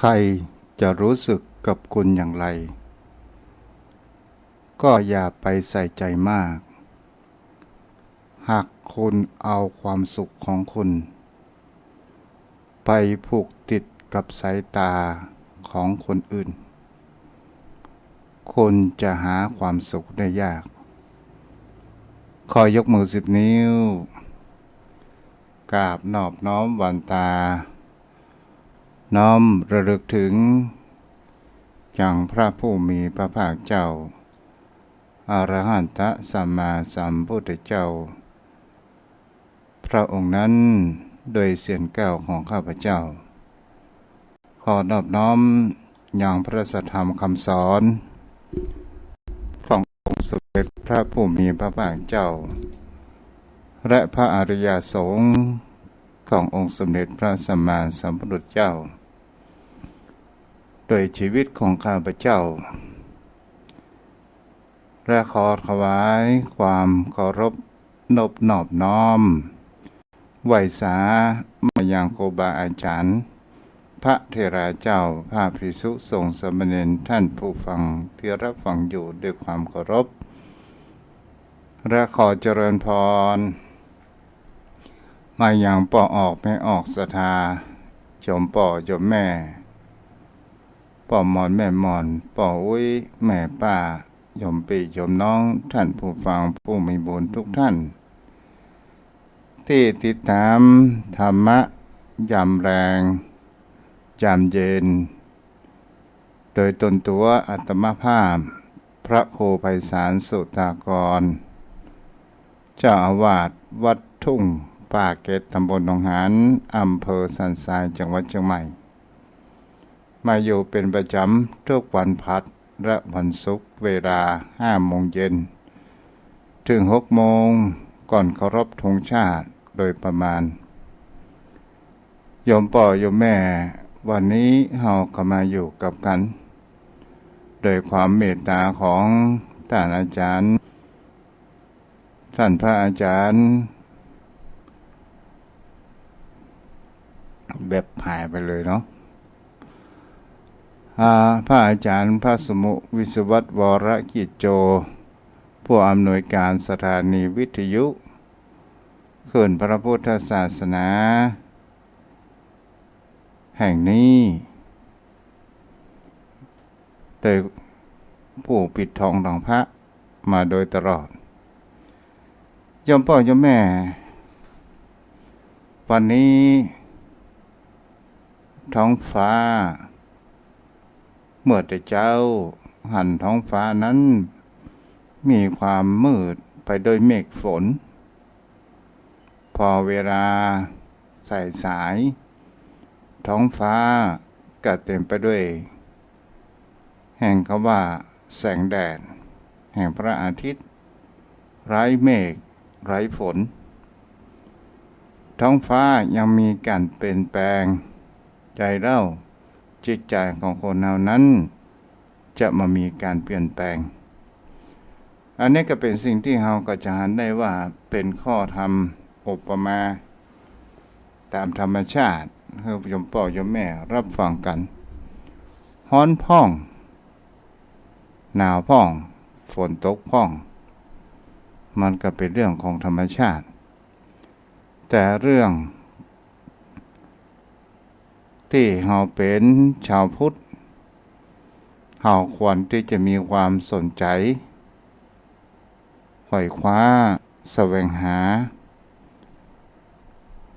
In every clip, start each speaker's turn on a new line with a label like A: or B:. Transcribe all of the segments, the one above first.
A: ใครจะรู้สึกกับคุณอย่างไรก็อย่าไปใส่ใจมากหากคุณเอาความสุขของคุณไปผูกติดกับสายตาของคนอื่นคุณจะหาความสุขได้ยากขอยกมือ10 นิ้วกราบนอบน้อมหวานตาน้อมระลึกถึงอย่างพระผู้มีพระภาคเจ้าอรหันตสัมมาสัมพุทธเจ้าพระองค์นั้นโดยเสียงแก้วของข้าพเจ้าขอนอบน้อมอย่างพระสัทธรรมคำสอนขององค์สมเด็จพระผู้มีพระภาคเจ้าและพระอริยสงฆ์ขององค์สมเด็จพระสัมมาสัมพุทธเจ้าโดยชีวิตของข้าพเจ้าและขอถวายความเคารพนอบน้อมไหว้สามายังครูบาอาจารย์พระเถระเจ้าพระภิกษุสงฆ์สามเณรท่านผู้ฟังที่รับฟังอยู่ด้วยความเคารพและขอเจริญพรมายังป่อออกไม่ออกศรัทธาโยมป่อโยมแม่ป่อมอนแม่มอนป่ออุ้ยแม่ป้าโยมปีโยมน้องท่านผู้ฟังผู้มีบุญทุกท่านที่ติดตามธรรมะยามแรงยามเย็นโดยตนตัวอาตมาภาพพระครูไพศาลสุตากรเจ้าอาวาสวัดทุ่งป่าเกตตำบลหนองหานอำเภอสันทรายจังหวัดเชียงใหม่มาอยู่เป็นประจำทุกวันพัดและวันศุกร์เวลา5 โมงเย็นถึง6 โมงก่อนเคารพธงชาติโดยประมาณโยมป่อโยมแม่วันนี้เราก็มาอยู่กับกันโดยความเมตตาของท่านอาจารย์ท่านพระอาจารย์แบบหายไปเลยเนาะพระอาจารย์พระสมุวิศวัตวรกิจโจผู้อำนวยการสถานีวิทยุคลื่นพระพุทธศาสนาแห่งนี้โดยผู้ปิดทองหลังพระมาโดยตลอดโยมพ่อโยมแม่วันนี้ท้องฟ้าเมื่อแต่เจ้าหันท้องฟ้านั้นมีความมืดไปด้วยเมฆฝนพอเวลาสายท้องฟ้าก็เต็มไปด้วยแห่งคำว่าแสงแดดแห่งพระอาทิตย์ไร้เมฆไร้ฝนท้องฟ้ายังมีการเปลี่ยนแปลงใจเราจิตใจของคนเหล่านั้นจะมามีการเปลี่ยนแปลงอันนี้ก็เป็นสิ่งที่เราก็จะเห็นได้ว่าเป็นข้อธรรมอุปมาตามธรรมชาติให้โยมพ่อโยมแม่รับฟังกันร้อนพ่องหนาวพ่องฝนตกพ่องมันก็เป็นเรื่องของธรรมชาติแต่เรื่องที่เราเป็นชาวพุทธเราควรที่จะมีความสนใจไขว่คว้าแสวงหา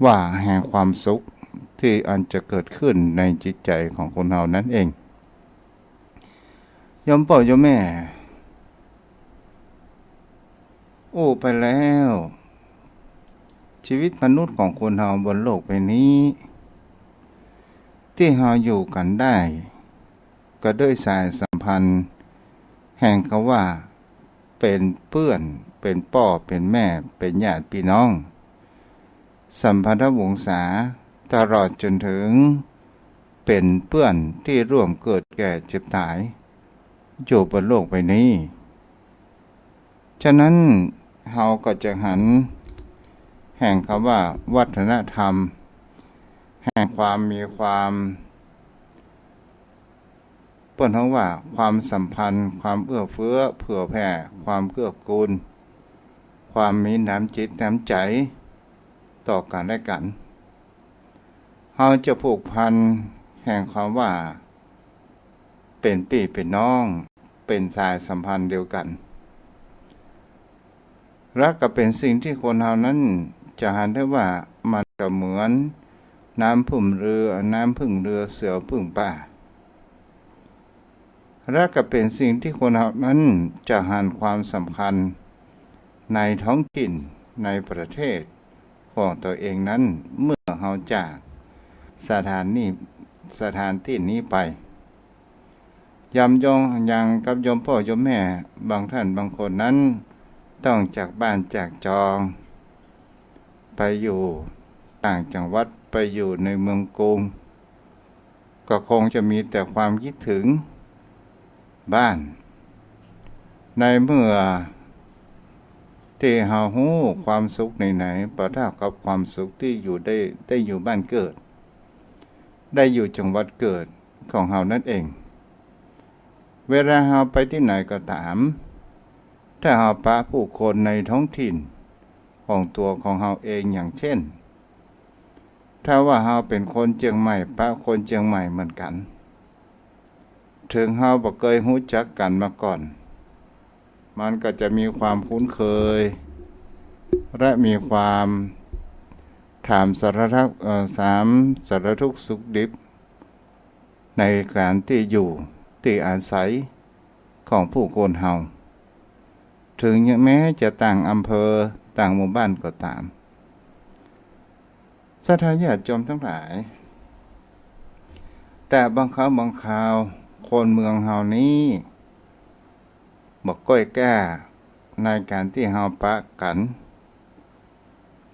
A: ว่าแห่งความสุขที่อันจะเกิดขึ้นในจิตใจของคนเรานั่นเองโยมพ่อโยมแม่ไปแล้วชีวิตมนุษย์ของคนเราบนโลกใบนี้ที่เราอยู่กันได้ก็ด้วยสายสัมพันธ์แห่งคำว่าเป็นเพื่อนเป็นพ่อเป็นแม่เป็นญาติพี่น้องสัมพันธวงศาตลอดจนถึงเป็นเพื่อนที่ร่วมเกิดแก่เจ็บตายอยู่บนโลกใบนี้ฉะนั้นเราก็จะหันแห่งคำว่าวัฒนธรรมแห่งความมีความ เปิ้นเฮาว่าความสัมพันธ์ความเอื้อเฟื้อเผื่อแผ่ความเกื้อกูลความมีน้ำจิตน้ำใจต่อกันและกันเฮาจะผูกพันแห่งความว่าเป็นพี่เป็นน้องเป็นสายสัมพันธ์เดียวกันรักก็เป็นสิ่งที่คนเฮานั้นจะหันได้ว่ามันก็เหมือนน้ำพึ่งเรือเสือพึ่งป่ารักก็เป็นสิ่งที่คนเฮานั้นจะหันความสำคัญในท้องถิ่นในประเทศของตัวเองนั้นเมื่อเฮาจากสถานที่นี้ไปยำยงยังกับยมพ่อยมแม่บางท่านบางคนนั้นต้องจากบ้านจากจองไปอยู่ต่างจังหวัดไปอยู่ในเมืองกรุงก็คงจะมีแต่ความคิดถึงบ้านในเมื่อที่เฮาฮู้ความสุขไหนๆประเท่ากับความสุขที่อยู่ได้อยู่บ้านเกิดได้อยู่จังหวัดเกิดของเฮานั่นเองเวลาเฮาไปที่ไหนก็ตามถ้าเฮาปะผู้คนในท้องถิ่นของตัวของเฮาเองอย่างเช่นถ้าว่าเฮาเป็นคนเชียงใหม่ปะคนเชียงใหม่เหมือนกันถึงเฮาบ่เคยรู้จักกันมาก่อนมันก็จะมีความคุ้นเคยและมีความถามสารทุกข์สุขดิบในการที่อยู่ที่อาศัยของผู้คนเฮาถึงแม้จะต่างอำเภอต่างหมู่บ้านก็ตามศรัทธาญาติโยมทั้งหลายแต่บางคราวคนเมืองเฮานี้บ่ก้อยแก้ในการที่เฮาปะกัน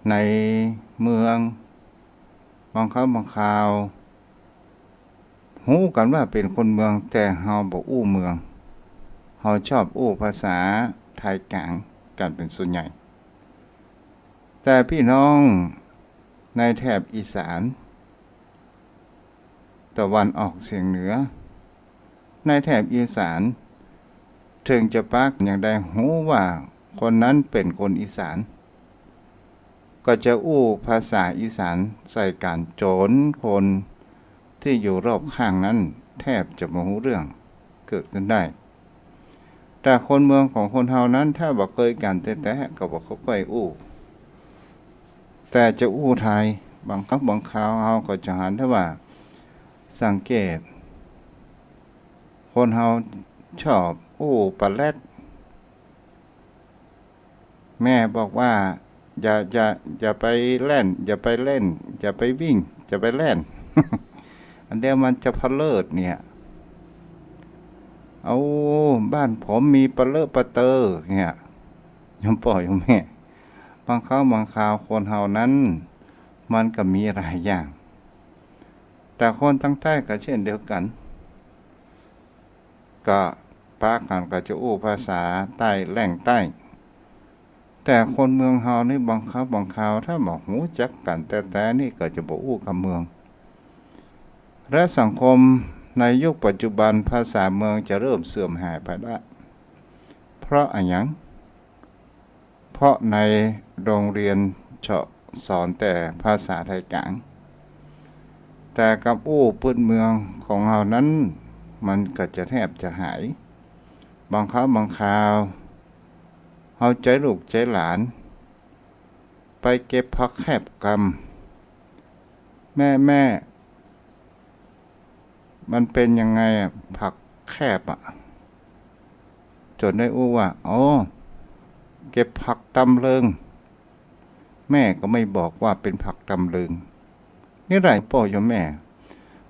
A: ในเมืองบางคราวฮู้กันว่าเป็นคนเมืองแต่เฮาบ่อู้เมืองเฮาชอบอู้ภาษาไทยกลางกันเป็นส่วนใหญ่แต่พี่น้องในแถบอีสานตะวันออกเฉียงเหนือในแถบอีสานถึงจะปักอย่างใดฮู้ว่าคนนั้นเป็นคนอีสานก็จะอู้ภาษาอีสานใส่การโจรคนที่อยู่รอบข้างนั้นแทบจะบ่รู้เรื่องเกิดขึ้นได้แต่คนเมืองของคนเฮานั้นถ้าบ่เคยกันแต่ก็บ่ค่อยอู้แต่จะอู้ไทยบางคราวเฮาก็จะหันได้ว่าสังเกตคนเฮาชอบอู้ปลาแรดแม่บอกว่าอย่าไปเล่นอย่าไปวิ่งอย่าไปเล่น อันเดียวมันจะพะเลิศเนี่ยเอาบ้านผมมีปลาเลอะปลาเตอเนี่ยยมพ่อยมแม่บางคราวคนเฮานั้นมันก็มีหลายอย่างแต่คนทั้งใต้ก็เช่นเดียวกันก็ปะกันก็จะอู้ภาษาใต้แหล่งใต้แต่คนเมืองเฮานี่บางคราวถ้าบ่ฮู้จักกันแต่นี่ก็จะบ่อู้กับเมืองและสังคมในยุคปัจจุบันภาษาเมืองจะเริ่มเสื่อมหายไปแล้วเพราะอะไรหยังเพราะในโรงเรียนสอนแต่ภาษาไทยกลางแต่กับอู้พื้นเมืองของเฮานั้นมันก็จะแทบจะหายบางคราวเฮาใจลูกใจหลานไปเก็บผักแคบกำแม่มันเป็นยังไงอ่ะผักแคบอ่ะจนได้อู้ว่าอ๋อเก็บผักตำเลิงแม่ก็ไม่บอกว่าเป็นผักตำเลิงนี่ไรพ่อโยมแม่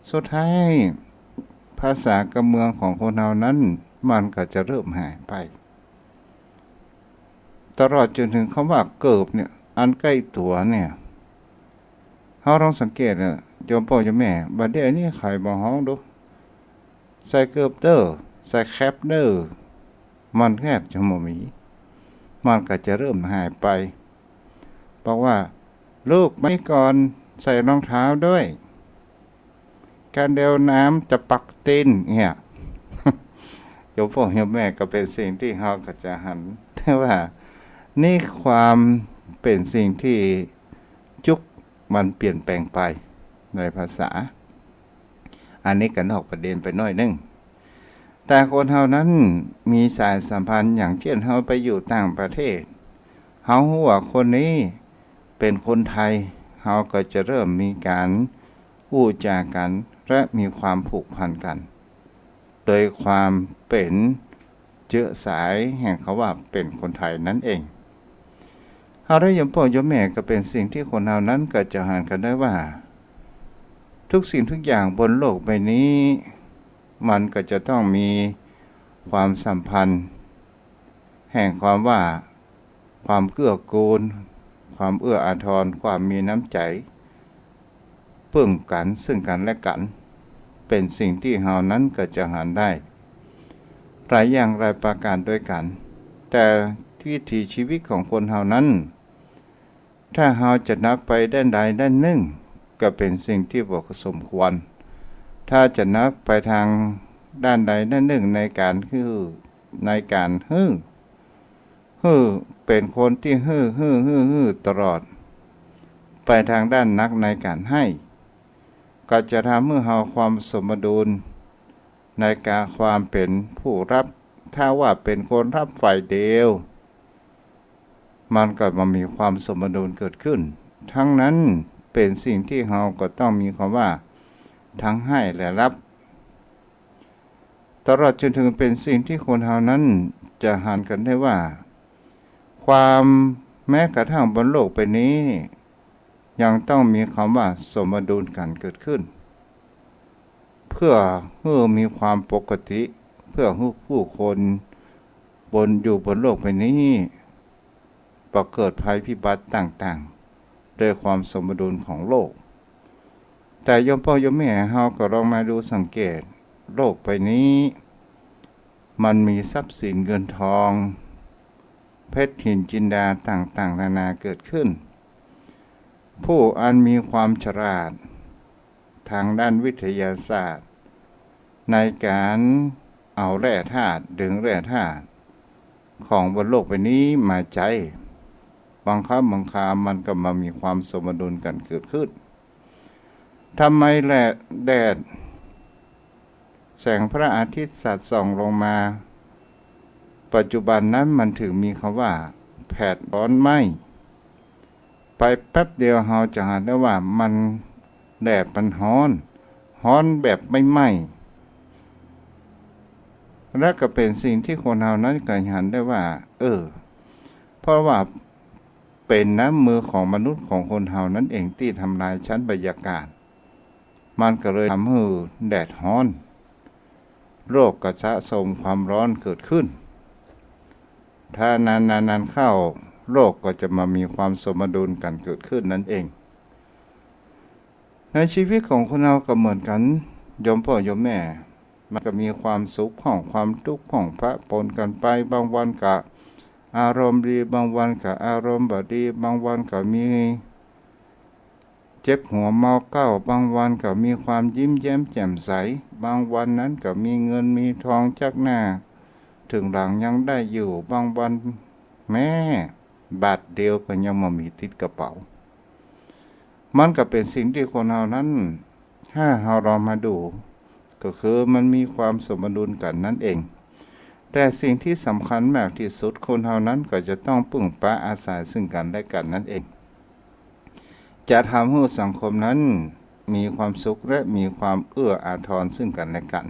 A: สุดท้ายภาษากำเมืองของคนเฮานั้นมันก็จะเริ่มหายไปตลอดจนถึงคำว่าเกิบเนี่ยอันใกล้ตัวเนี่ยเฮาลองสังเกตอ่ะโยมพ่อโยมแม่บัดเดี๋ยวนี้ใครบ่ฮ้องดูใส่เกิบเด้อใส่แคปเด้อมันแทบจะบ่มีมันก็จะเริ่มหายไปบอกว่าลูกไม่ก่อนใส่รองเท้าด้วยการเดวน้ำจะปักตีนเนี่ย โยมพ่อโยมแม่ก็เป็นสิ่งที่เราก็จะหันแต่ว่านี่ความเป็นสิ่งที่จุกมันเปลี่ยนแปลงไปในภาษาอันนี้ก็นอกประเด็นไปหน่อยนึงแต่คนเฮานั้นมีสายสัมพันธ์อย่างเช่นเฮาไปอยู่ต่างประเทศเฮารู้ว่าคนนี้เป็นคนไทยเฮาก็จะเริ่มมีการพูดจากันและมีความผูกพันกันโดยความเป็นเชื้อสายแห่งเขาว่าเป็นคนไทยนั่นเองเฮาได้ยมพ่อยมแม่ก็เป็นสิ่งที่คนเฮานั้นก็จะหันกันได้ว่าทุกสิ่งทุกอย่างบนโลกใบนี้มันก็จะต้องมีความสัมพันธ์แห่งความว่าความเกื้อกูลความเอื้ออาทรความมีน้ำใจเพิ่งกันซึ่งกันและกันเป็นสิ่งที่เฮานั้นก็จะหันได้หลายอย่างหลายประการด้วยกันแต่วิถีชีวิตของคนเฮานั้นถ้าเฮาจะนักไปด้านใดด้านหนึ่งก็เป็นสิ่งที่บ่สมควรถ้าจะนักไปทางด้านใดด้านหนึ่งในการฮื้อเป็นคนที่ฮื้อตลอดไปทางด้านนักในการให้ก็จะทำให้เฮาความสมดุลในการความเป็นผู้รับถ้าว่าเป็นคนรับฝ่ายเดียวมันก็มามีความสมดุลเกิดขึ้นทั้งนั้นเป็นสิ่งที่เฮาก็ต้องมีคำว่าทั้งให้และรับตลอดจนถึงเป็นสิ่งที่คนเฮานั้นจะหันกันได้ว่าความแม้กระทั่งบนโลกใบนี้ยังต้องมีคำว่าสมดุลกันเกิดขึ้นเพื่อให้มีความปกติเพื่อให้ผู้คนอยู่บนโลกใบนี้ประเกิดภัยพิบัติต่างๆด้วยความสมดุลของโลกแต่โยมพ่อโยมแม่เฮาก็ลองมาดูสังเกตโลกใบนี้มันมีทรัพย์สินเงินทองเพชรหินจินดาต่างๆนานาเกิดขึ้นผู้อันมีความฉลาดทางด้านวิทยาศาสตร์ในการเอาแร่ธาตุดึงแร่ธาตุของบนโลกใบนี้มาใช้บางครั้งบางครามันก็มามีความสมดุลกันเกิดขึ้นทำไมแดดแสงพระอาทิตย์สาดส่องลงมาปัจจุบันนั้นมันถึงมีคำว่าแผดร้อนไหม้ไปแป๊บเดียวเราจะเห็นได้ว่ามันแดดมันร้อนแบบไม่ไหม้และก็เป็นสิ่งที่คนเรานั้นก็เห็นได้ว่าเพราะว่าเป็นน้ำมือของมนุษย์ของคนเรานั้นเองที่ทำลายชั้นบรรยากาศมันก็เลยทำให้แดดร้อนโลกก็สะสมความร้อนเกิดขึ้นถ้านานเข้าโลกก็จะมามีความสมดุลกันเกิดขึ้นนั่นเองในชีวิตของคนเราก็เหมือนกันโยมพ่อโยมแม่มันก็มีความสุขของความทุกข์ของพระปนกันไปบางวันก็อารมณ์ดีบางวันก็อารมณ์บ่ดีบางวันก็มีเจ็บหัวเมาเก้าบางวันก็มีความยิ้มแย้มแจ่มใสบางวันนั้นก็มีเงินมีทองจากหน้าถึงหลังยังได้อยู่บางวันแม่บาทเดียวก็ยังมามีติดกระเป๋ามันก็เป็นสิ่งที่คนเรานั้นถ้าเราลองมาดูก็คือมันมีความสมดุลกันนั่นเองแต่สิ่งที่สำคัญมากที่สุดคนเรานั้นก็จะต้องพึ่งพาอาศัยซึ่งกันและกันนั่นเองจะทำให้สังคมนั้นมีความสุขและมีความเอื้ออาทรซึ่งกันและกัน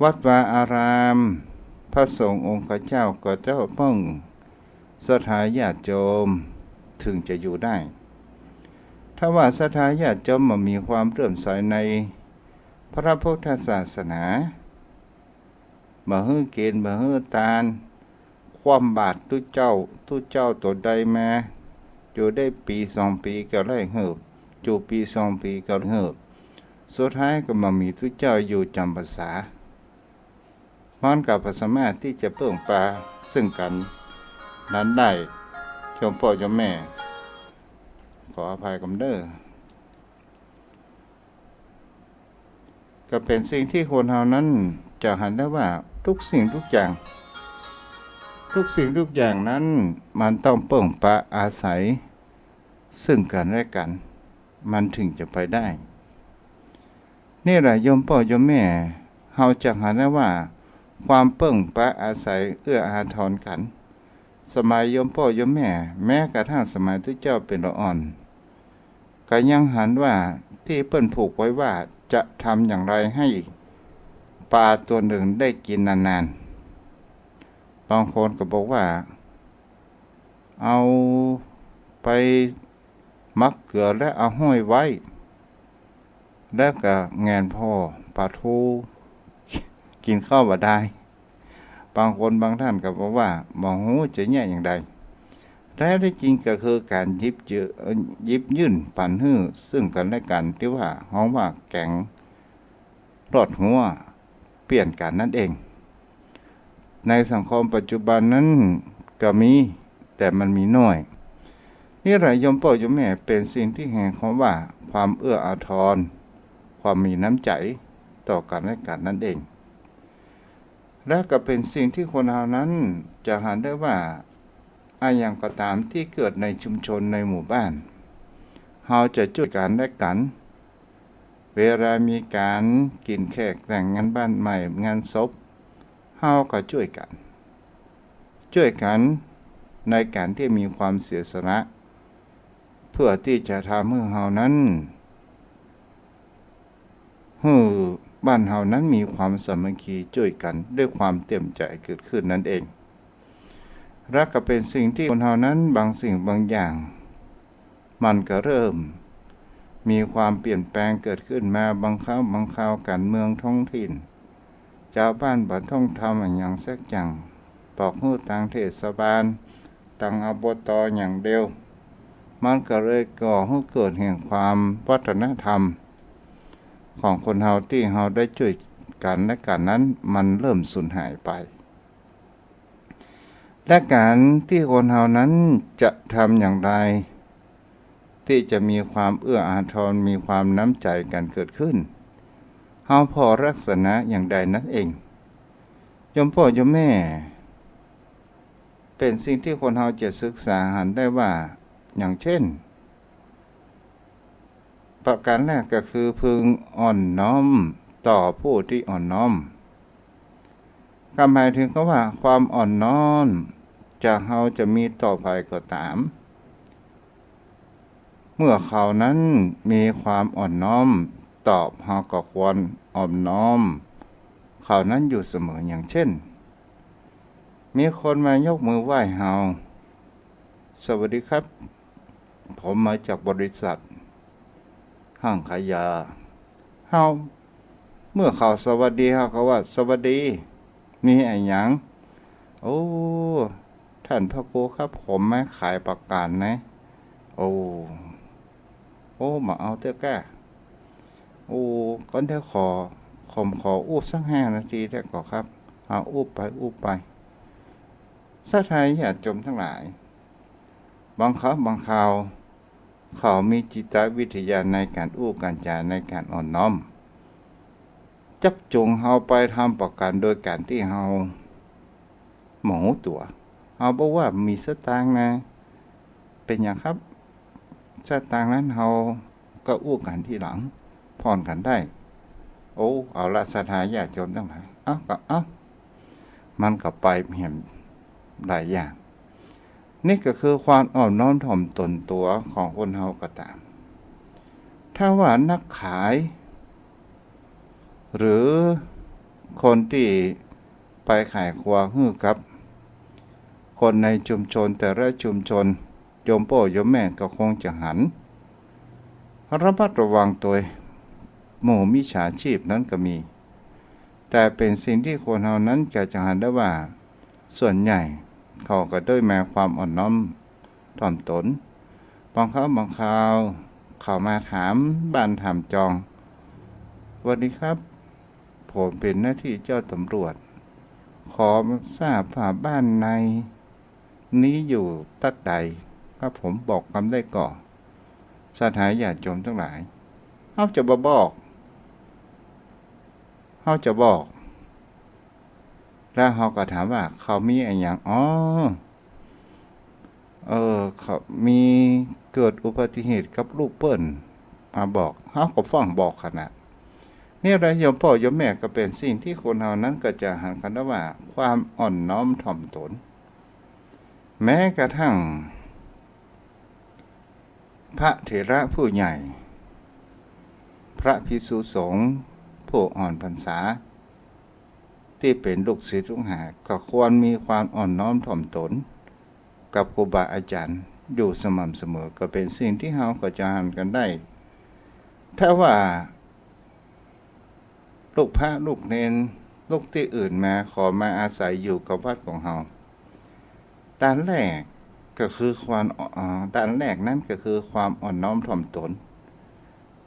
A: วัดวาอารามพระสงฆ์องค์เจ้าก็เจ้าป้องศรัทธาญาติโยมถึงจะอยู่ได้ถ้าว่าศรัทธาญาติโยมมันมีความเลื่อมใสในพระพุทธศาสนาบ่ฮื้อเกณฑ์บ่ฮื้อตาลความบาดทุเจ้าตัวใดมาอยู่ได้ปี2 ปีก็ไล่เหิบอยู่ปี2 ปีก็เหิบสุดท้ายก็มามีทุเจ้าอยู่จำภาษามันก็สามารถที่จะเพิ่งปาซึ่งกันนั้นได้โยมพ่อโยมแม่ขออภัยกับเด้อก็เป็นสิ่งที่คนเฮานั้น จะหันได้ว่าทุกสิ่งทุกอย่างนั้นมันต้องเปิ่งปะอาศัยซึ่งกันและกันมันถึงจะไปได้นี่แหละโยมพ่อโยมแม่เฮาจะหันได้ว่าความเปิ่งปะอาศัยเอื้ออาทรกันสมัยโยมพ่อโยมแม่แม้กระทั่งสมัยที่เจ้าเป็นละอ่อนก็ยังหันว่าที่เปิ้นผูกไว้ว่าจะทำอย่างไรให้ปลาตัวหนึ่งได้กินนานๆบางคนก็บอกว่าเอาไปมักเกลือและเอาห้อยไว้แล้วก็แงนพ่อปลาทูกินข้าวบ่ได้บางคนบางท่านก็บอกว่าบ่ฮู้จะแย่อย่างใดแท้ที่จริงก็คือการหยิบยื่นปันฮื้อซึ่งกันและกันที่ว่าฮ้องว่าแกงรอดหัวเปลี่ยนกันนั่นเองในสังคมปัจจุบันนั้นก็มีแต่มันมีน้อยนี่แหละโยมพ่อโยมแม่เป็นสิ่งที่แห่งคำว่าความเอื้ออาทรความมีน้ำใจต่อกันและกันนั่นเองและก็เป็นสิ่งที่คนเรานั้นจะหันได้ว่าอย่างก็ตามที่เกิดในชุมชนในหมู่บ้านเราจะช่วยกันและกันเวลามีการกินแขกแต่งงานบ้านใหม่งานศพเราก็ช่วยกันในการที่มีความเสียสละเพื่อที่จะทำให้เรานั้นบ้านเฮานั้นมีความสามัคคีช่วยกันด้วยความเต็มใจเกิดขึ้นนั่นเองและก็เป็นสิ่งที่คนเฮานั้นบางสิ่งบางอย่างมันก็เริ่มมีความเปลี่ยนแปลงเกิดขึ้นมาบางคราวการเมืองท้องถิ่นชาวบ้านบ่ต้องทำอย่างสักอย่างบอกฮู้ทางเทศบาลทางอบตอย่างเดียวมันก็เลยก่อให้เกิดแห่งความวัฒนธรรมของคนเฮาที่เฮาได้ช่วยกันและกันนั้นมันเริ่มสูญหายไปและการที่คนเฮานั้นจะทำอย่างไรที่จะมีความเอื้ออาทรมีความน้ำใจกันเกิดขึ้นเฮาพอลักษณะอย่างใดนั่นเองโยมพ่อโยมแม่เป็นสิ่งที่คนเฮาจะศึกษาหันได้ว่าอย่างเช่นประการแรกก็คือพึงอ่อนน้อมต่อผู้ที่อ่อนน้อมก็หมายถึงว่าความอ่อนน้อมจะเฮาจะมีต่อไปก็ตามเมื่อเขานั้นมีความอ่อนน้อมตอบเฮาก็ควรอ่อนน้อมเขานั้นอยู่เสมออย่างเช่นมีคนมายกมือไหว้เฮาสวัสดีครับผมมาจากบริษัทห้างขายยาเฮาเมื่อเขาสวัสดีเฮาก็ว่าสวัสดีมีอะไรหยังโอ้ท่านพระครูครับผมมาขายประกันนะโอ้มาเอาเถอะแกก่อนเดี๋ยวผมขออู้สัก5 นาทีได้ก่อนครับเอาอู้ไปสถานญาติโยมทั้งหลายบางคราวเขามีจิตวิทยาในการอู้การจาในการอ่อนน้อมจักจูงเฮาไปทำประกันโดยการที่เฮาหมอตัวเฮาบอกว่ามีสตางค์นะเป็นอย่างครับสตางค์นั้นเฮาก็อู้กันที่หลังผ่อนกันได้เอาละสถานญาติโยมทั้งหลายมันก็ไปเห็นหลายอย่างนี่ก็คือความอ่อนน้อมถ่อมตนตัวของคนเฮาก็ตามถ้าว่านักขายหรือคนที่ไปขายครัวฮื้อกับคนในชุมชนแต่ละชุมชนโยมพ่อโยมแม่ก็คงจะหันระมัดระวังตัวหมู่มิจฉาชีพนั้นก็มีแต่เป็นสิ่งที่คนเฮานั้นจะหันได้ว่าส่วนใหญ่เขาก็ด้วยแม้ความอ่อนน้อมถ่อมตนบางคราวเขามาถามบ้านถามจองสวัสดีครับผมเป็นหน้าที่เจ้าตำรวจขอทราบว่าบ้านในนี้อยู่ตัดใดครับผมบอกคำได้ก่อนสถานญาติโยมทั้งหลายเขาจะบอก แล้วเขาก็ถามว่าเขามีอะไรอย่างเขามีเกิดอุบัติเหตุกับลูกเปิ้นมาบอกเขาก็ฟังบอกขนาดนี่แหละโยมพ่อโยมแม่ก็เป็นสิ่งที่คนเฮานั้นก็จะหันกันว่าความอ่อนน้อมถ่อมตนแม้กระทั่งพระเถระผู้ใหญ่พระภิกษุสงฆ์ผู้อ่อนพรรษาที่เป็นลูกศิษย์ลูกหาก็ควรมีความอ่อนน้อมถ่อมตนกับครูบาอาจารย์อยู่สม่ำเสมอก็เป็นสิ่งที่เฮาก็จะหันกันได้ถ้าว่าลูกพระลูกเนนลูกที่อื่นมาขอมาอาศัยอยู่กับวัดของเฮาด้านแรกก็คือด้านแรกนั้นก็คือความอ่อนน้อมถ่อมตน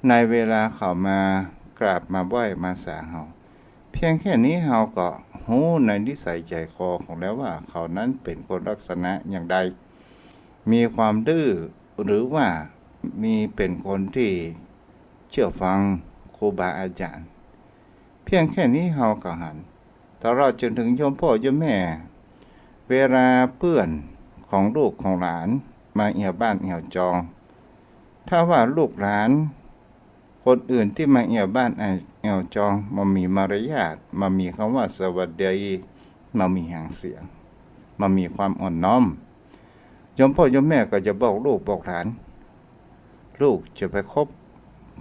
A: ในเวลาเขามากราบมาไหว้มาสาเฮาเพียงแค่นี้เฮาก็รู้ในนิสัยใจคอของแล้วว่าเขานั้นเป็นคนลักษณะอย่างใดมีความดื้อหรือว่ามีเป็นคนที่เชื่อฟังครูบาอาจารย์เพียงแค่นี้เฮาก็หันตลอดจนถึงโยมพ่อโยมแม่เวลาเพื่อนของลูกของหลานมาเอี่ยวบ้านเอี่ยวจองถ้าว่าลูกหลานคนอื่นที่มาเอี่ยวบ้านเอี่ยวจองมามีมารยาทมามีคำว่าสวัสดีมามีหางเสียงมามีความอ่อนน้อมโยมพ่อโยมแม่ก็จะบอกลูกบอกหลานลูกจะไปคบ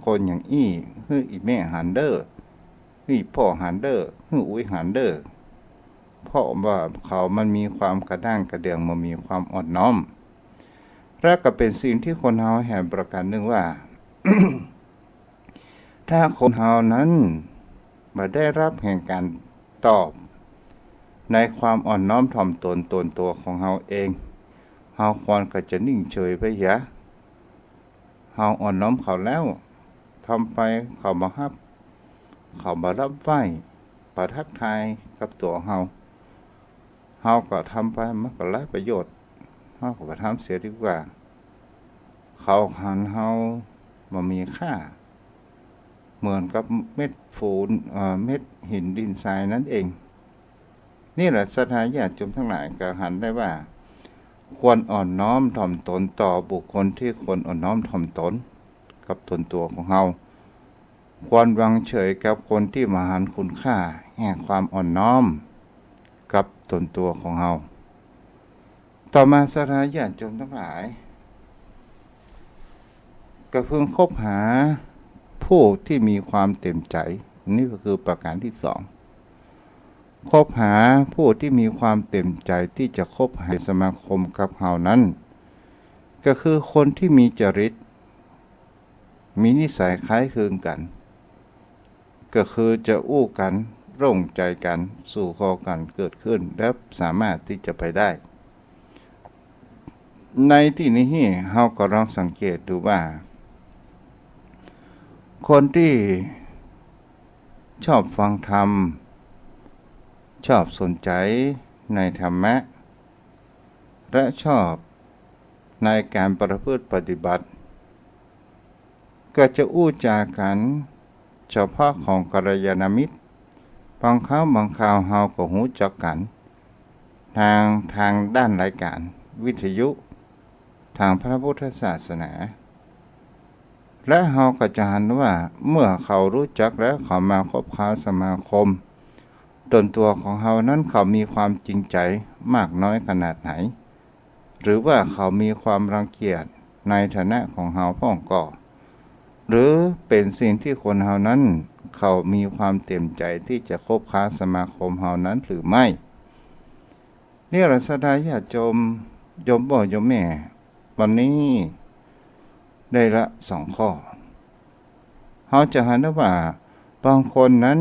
A: คนอย่างฮืออีแม่หันเดอร์ฮือพ่อหันเดอร์ฮืออุ้ยหันเดอร์เพราะว่าเขามันมีความกระด้างกระเดืองมันมีความอ่อนน้อมและก็เป็นสิ่งที่คนเฮาแห่งประการหนึ่งว่า ถ้าคนเฮานั้นบ่ได้รับแห่งการตอบในความอ่อนน้อมถ่อมตนตัวของเฮาเองเฮาควรก็จะนิ่งเฉยไปเสียเฮาอ่อนน้อมเขาแล้วทำไปเขามารับไหว้ประทักทายกับตัวเฮาก็ทำไปมันก็ไร้ประโยชน์เฮาก็ทำเสียดีกว่าเขาหันเฮาบ่มีค่าเหมือนกับเม็ดเม็ดหินดินทรายนั่นเองนี่แหละศรัทธาญาติโยมทั้งหลายก็หันได้ว่าควรอ่อนน้อมถ่อมตนต่อบุคคลที่ควรอ่อนน้อมถ่อมตนกับตนตัวของเฮาควรวางเฉยกับคนที่มาหันคุณค่าแห่งความอ่อนน้อมกับตนตัวของเฮาต่อมาศรัทธาญาติโยมทั้งหลายก็พึงคบหาผู้ที่มีความเต็มใจนี่ก็คือประการที่สองคบหาผู้ที่มีความเต็มใจที่จะคบหาสมาคมกับเฮานั้นก็คือคนที่มีจริตมีนิสัยคล้ายคลึงกันก็คือจะอู้กันร่วมใจกันสู่คอกันเกิดขึ้นและสามารถที่จะไปได้ในที่นี้เฮาก็ลองสังเกตดูว่าคนที่ชอบฟังธรรมชอบสนใจในธรรมะและชอบในการประพฤติปฏิบัติก็จะอู้จากันเฉพาะของกัลยาณมิตรบางครั้งบางคราวเฮาก็รู้จักกันทางด้านรายการวิทยุทางพระพุทธศาสนาและเฮาก็จะเห็นว่าเมื่อเขารู้จักแล้วเขามาคบค้าสมาคมตนตัวของเฮานั้นเขามีความจริงใจมากน้อยขนาดไหนหรือว่าเขามีความรังเกียจในฐานะของเฮาพ้องก่อหรือเป็นสิ่งที่คนเฮานั้นเขามีความเต็มใจที่จะคบค้าสมาคมเฮานั้นหรือไม่นี่ศรัทธาญาติโยมพ่อโยมแม่วันนี้ได้ละ2ข้อเฮาจะเห็นได้ว่าบางคนนั้น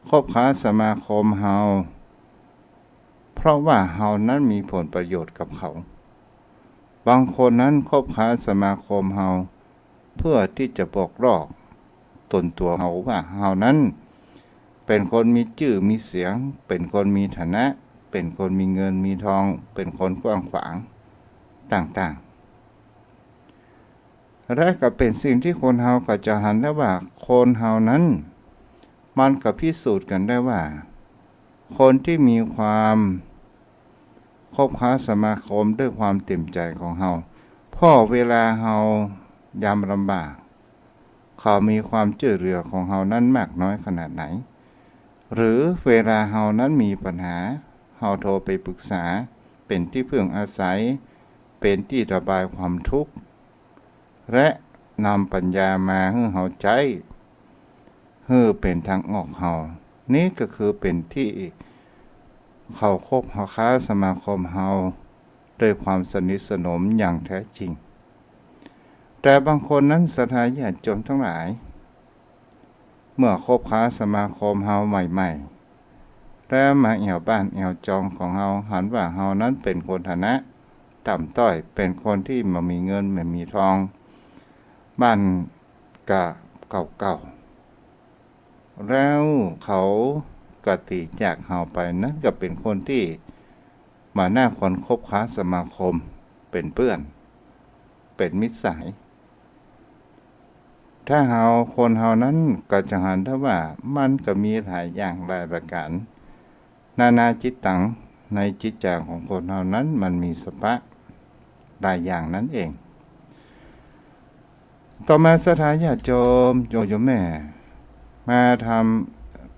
A: คบค้าสมาคมเฮาเพราะว่าเฮานั้นมีผลประโยชน์กับเขาบางคนนั้นคบค้าสมาคมเฮาเพื่อที่จะบอกลอกตนตัวเฮาว่าเฮานั้นเป็นคนมีชื่อมีเสียงเป็นคนมีฐานะเป็นคนมีเงินมีทองเป็นคนกว้างขวางต่างๆและก็เป็นสิ่งที่คนเฮาก็จะหันได้ว่าคนเฮานั้นมันก็พิสูจน์กันได้ว่า คนที่มีความคบค้าสมาคมด้วยความเต็มใจของเฮาพ่อเวลาเฮายามลำบากเขามีความช่วยเหลือของเฮานั้นมากน้อยขนาดไหนหรือเวลาเฮานั้นมีปัญหาเฮาโทรไปปรึกษาเป็นที่พึ่งอาศัยเป็นที่ระบายความทุกข์และนำปัญญามาให้เฮาใจให้เป็นทางออกเฮานี่ก็คือเป็นที่เขาคบค้าสมาคมเฮาด้วยความสนิทสนมอย่างแท้จริงแต่บางคนนั้นศรัทธาญาติโยมทั้งหลายเมื่อคบค้าสมาคมเฮาใหม่ๆแล้วมาแอวบ้านแอวจองของเฮาหันว่าเฮานั้นเป็นคนฐานะต่ำต้อยเป็นคนที่ไม่มีเงินไม่มีทองบ้านกะเก่าๆแล้วเขากติจากเฮาไปนั้นก็เป็นคนที่มาหน้าคนคบค้าสมาคมเป็นเพื่อนเป็นมิตรสหายถ้าคนเฮานั้นก็จะหันถ้าว่ามันก็มีหลายอย่างหลายประการนานาจิตตังในจิตใจของคนเฮานั้นมันมีสภาพหลายอย่างนั้นเองต่อมาศรัทธาญาติโยมแม่มาท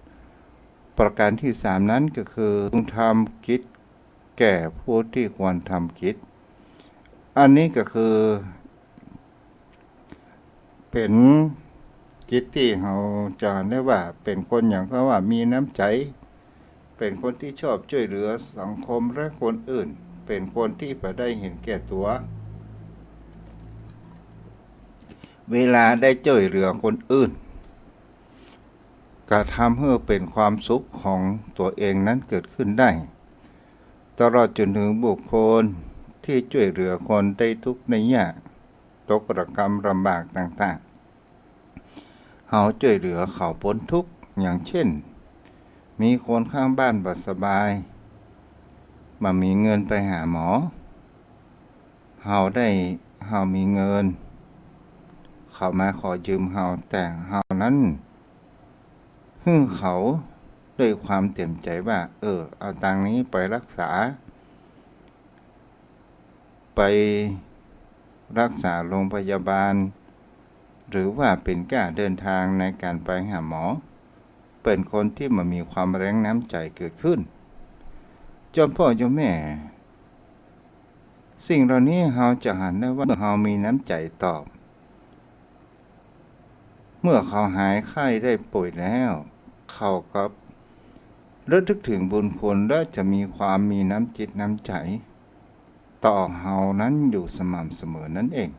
A: ำประการที่สามนั้นก็คือต้องทำกิจแก่ผู้ที่ควรทำกิจอันนี้ก็คือเป็นกิจที่เราจะได้ว่าเป็นคนอย่างก็ว่ามีน้ำใจเป็นคนที่ชอบช่วยเหลือสังคมและคนอื่นเป็นคนที่ไปได้เห็นแก่ตัวเวลาได้ช่วยเหลือคนอื่นก็ทำให้เป็นความสุขของตัวเองนั้นเกิดขึ้นได้ตลอดจนถึงบุคคลที่ช่วยเหลือคนได้ทุกข์ในยากตกระกรรมลำบากต่างๆเขาช่วยเหลือเขาพ้นทุกข์อย่างเช่นมีคนข้างบ้านบ่สบายมามีเงินไปหาหมอเฮามีเงินเขามาขอยืมเฮาแต่เฮานั้นให้เขาด้วยความเต็มใจว่าเอาตังนี้ไปรักษาไปรักษาโรงพยาบาลหรือว่าเป็นการเดินทางในการไปหาหมอเป็นคนที่มันมีความแรงน้ำใจเกิดขึ้นโยมพ่อโยมแม่สิ่งเหล่านี้เราจะเห็นได้ว่าเมื่อเรามีน้ำใจตอบเมื่อเขาหายไข้ได้ป่วยแล้วเขาก็ระลึกถึงบุญคุณและจะมีความมีน้ำจิตน้ำใจต่อเฮานั้นอยู่สม่ำเสมอนั่นเอง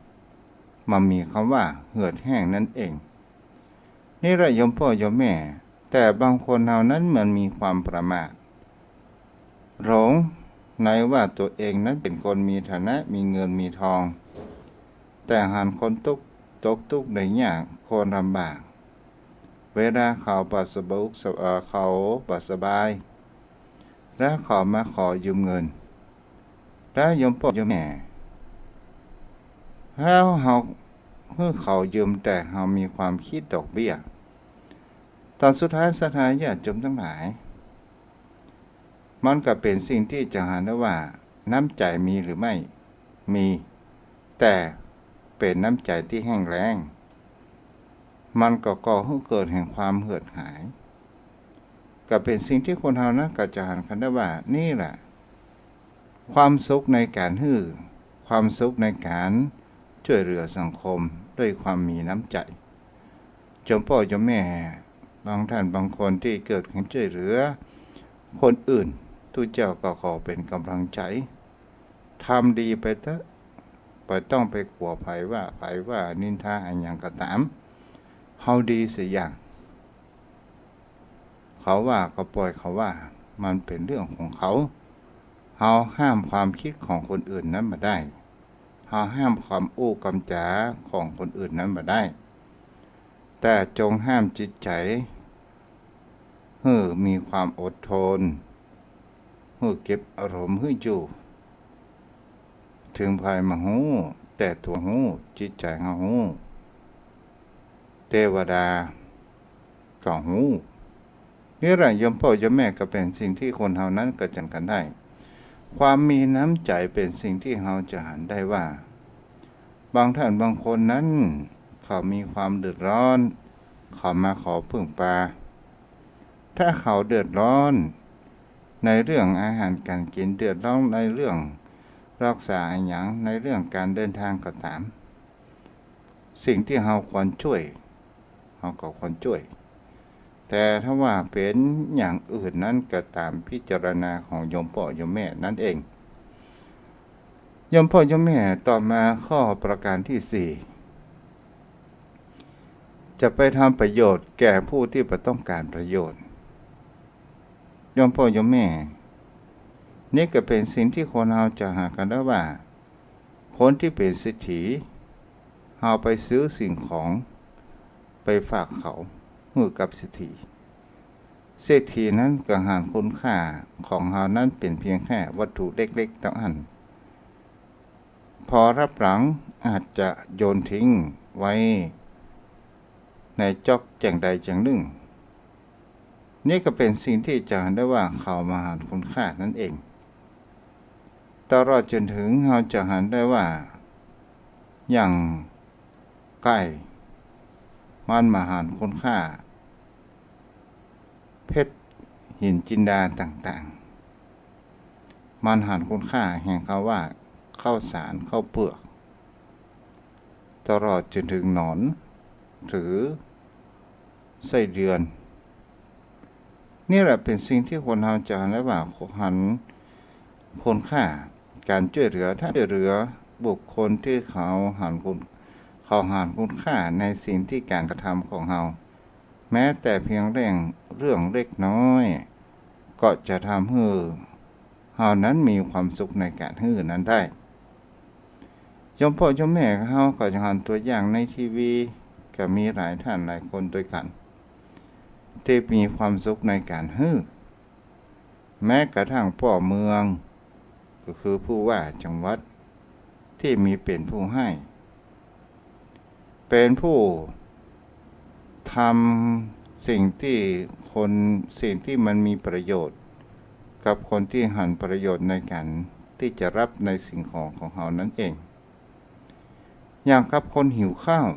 A: มันมีคำว่าเหือดแห้งนั่นเองนี่แหละโยมพ่อโยมแม่แต่บางคนเฮานั้นมันมีความประมาทหลงในว่าตัวเองนั้นเป็นคนมีฐานะมีเงินมีทองแต่หันคนตกทุกข์ได้ยากคนลำบากเวลาเขาบ่สบายแล้วเขามาขอยืมเงินแล้วโยมพ่อโยมแม่แล้วเขายืมแต่เฮามีความคิดดอกเบี้ยตอนสุดท้ายศรัทธาญาติโยมทั้งหลายมันก็เป็นสิ่งที่จะหาได้ว่าน้ำใจมีหรือไม่มีแต่เป็นน้ำใจที่แห้งแล้งมันก็ก่อให้เกิดแห่งความเหือดหายก็เป็นสิ่งที่คนเฮานะก็จะหันกันได้ว่านี่แหละความสุขในการให้ความสุขในการช่วยเหลือสังคมด้วยความมีน้ำใจโยมพ่อโยมแม่บางท่านบางคนที่เกิดขึ้นช่วยเหลือคนอื่นทุกเจ้าก็ขอเป็นกำลังใจทำดีไปเถอะบ่ต้องไปกลัวไผว่านินทาอันหยังก็ตามเฮาดีเสียอย่างเขาว่าก็ปล่อยเขาว่ามันเป็นเรื่องของเขาเฮาห้ามความคิดของคนอื่นนั้นบ่ได้เฮาห้ามความอู้คำจาของคนอื่นนั้นบ่ได้แต่จงห้ามจิตใจให้มีความอดทนให้เก็บอารมณ์ให้อยู่ถึงภายมาหูแต่ตัวหูจิตใจเฮาหูเทวดาก็หู นี่แหละยมพ่อยมแม่ก็เป็นสิ่งที่คนเฮานั้นก็จังกันได้ความมีน้ำใจเป็นสิ่งที่เราจะหันได้ว่าบางท่านบางคนนั้นเขามีความเดือดร้อนเขามาขอพึ่งปาถ้าเขาเดือดร้อนในเรื่องอาหารการกินเดือดร้อนในเรื่องรักษาอย่างในเรื่องการเดินทางก็ตามสิ่งที่เราควรช่วยเราก็ควรช่วยแต่ถ้าว่าเป็นอย่างอื่นนั้นก็ตามพิจารณาของโยมพ่อโยมแม่นั่นเองโยมพ่อโยมแม่ต่อมาข้อประการที่ 4จะไปทำประโยชน์แก่ผู้ที่ประต้องการประโยชน์โยมพ่อโยมแม่นี่ก็เป็นสิ่งที่คนเราจะหากันได้ว่าคนที่เป็นเศรษฐีเราไปซื้อสิ่งของไปฝากเขาให้กับเศรษฐีนั้นก็หาคุณค่าของเรานั้นเป็นเพียงแค่วัตถุเล็กๆเท่านั้นพอรับหลังอาจจะโยนทิ้งไว้ในจอกแจงใดแจงหนึ่งนี่ก็เป็นสิ่งที่จะเห็นได้ว่าเขามาหาคุณค่านั่นเองตลอดจนถึงเราจะเห็นได้ว่าอย่างไก่มันมาหาคุณค่าเพชรหินจินดาต่างๆมันหาคุณค่าแห่งเขาว่าข้าวสารข้าวเปลือกตลอดจนถึงหนอนหรือไส้เดือนนี่แหละเป็นสิ่งที่คนเราจะเห็นได้ว่าหันคุณค่าการช่วยเหลือถ้าช่วยเหลือบุคคลที่เขาหันคุณค่าในสิ่งที่การกระทำของเราแม้แต่เพียงเรื่องเล็กน้อยก็จะทำให้เรานั้นมีความสุขในการให้นั้นได้โยมพ่อโยมแม่เขาก็จะหันตัวอย่างในทีวีก็มีหลายท่านหลายคนด้วยกันที่มีความสุขในการให้แม้กระทั่งพ่อเมืองก็คือผู้ว่าจังหวัดที่มีเป็นผู้ให้เป็นผู้ทำสิ่งที่มันมีประโยชน์กับคนที่หันประโยชน์ในการที่จะรับในสิ่งของเขานั่นเองอย่างกับคนหิวข้าว